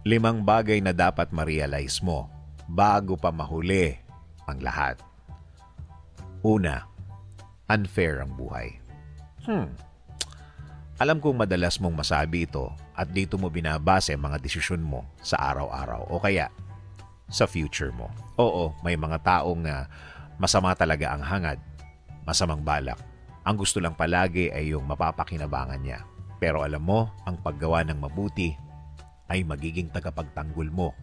5 bagay na dapat ma-realize mo bago pa mahuli ang lahat. Una, unfair ang buhay. Alam kong madalas mong masabi ito at dito mo binabase mga desisyon mo sa araw-araw o kaya sa future mo. Oo, may mga taong masama talaga ang hangad, masamang balak. Ang gusto lang palagi ay yung mapapakinabangan niya. Pero alam mo, ang paggawa ng mabuti ay magiging tagapagtanggol mo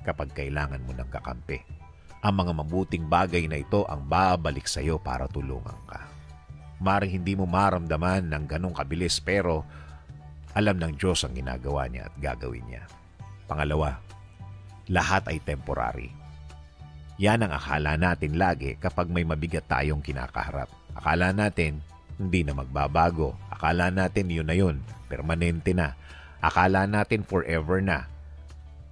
kapag kailangan mo ng kakampi. Ang mga mabuting bagay na ito ang babalik sa iyo para tulungan ka. Maring hindi mo maramdaman ng ganong kabilis pero alam ng Diyos ang ginagawa niya at gagawin niya. Pangalawa, lahat ay temporary. Yan ang akala natin lagi kapag may mabigat tayong kinakaharap. Akala natin hindi na magbabago. Akala natin yun na yun, permanente na. Akala natin forever na.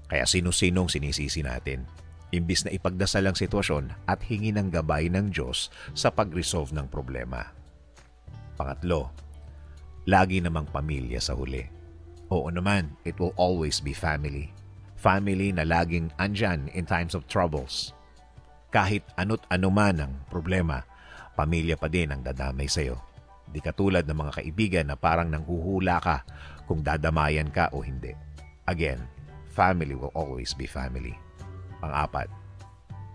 Kaya sino-sinong sinisisi natin. Imbis na ipagdasal ang sitwasyon at hingi ng gabay ng Diyos sa pag-resolve ng problema. Pangatlo, lagi namang pamilya sa huli. Oo naman, it will always be family. Family na laging andyan in times of troubles. Kahit ano't ano man ang problema, pamilya pa din ang dadamay sa'yo. Di katulad ng mga kaibigan na parang nanghuhula ka kung dadamayan ka o hindi. Again, family will always be family. Pang-apat,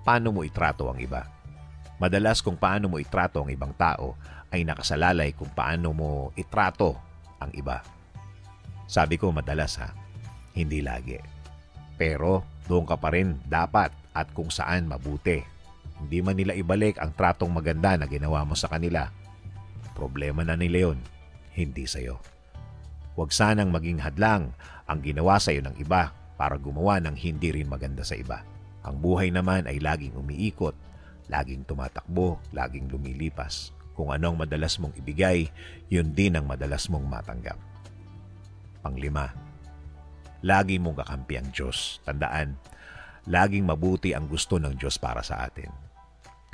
paano mo itrato ang iba? Madalas kung paano mo itrato ang ibang tao ay nakasalalay kung paano mo itrato ang iba. Sabi ko madalas hindi lagi. Pero doon ka pa rin dapat at kung saan mabuti. Hindi man nila ibalik ang tratong maganda na ginawa mo sa kanila. Problema na nila yun, hindi sa'yo. Huwag sanang maging hadlang ang ginawa sa'yo ng iba para gumawa ng hindi rin maganda sa iba. Ang buhay naman ay laging umiikot, laging tumatakbo, laging lumilipas. Kung ano ang madalas mong ibigay, yun din ang madalas mong matanggap. Panglima, lagi mong kakampi ang Diyos. Tandaan, laging mabuti ang gusto ng Diyos para sa atin.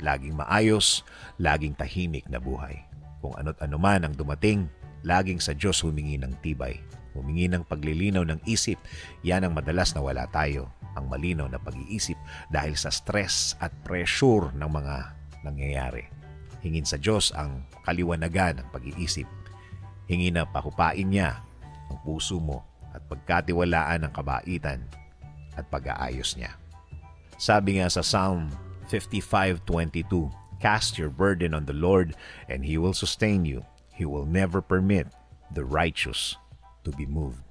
Laging maayos, laging tahimik na buhay. Kung ano't ano man ang dumating, laging sa Diyos humingi ng tibay. Humingi ng paglilinaw ng isip, yan ang madalas na wala tayo. Ang malinaw na pag-iisip dahil sa stress at pressure ng mga nangyayari. Hingin sa Diyos ang kaliwanagan ng pag-iisip. Hingin na pahupain niya ang puso mo at pagkatiwalaan ng kabaitan at pag-aayos niya. Sabi nga sa Psalm 55:22, "Cast your burden on the Lord and He will sustain you. He will never permit the righteous to be moved."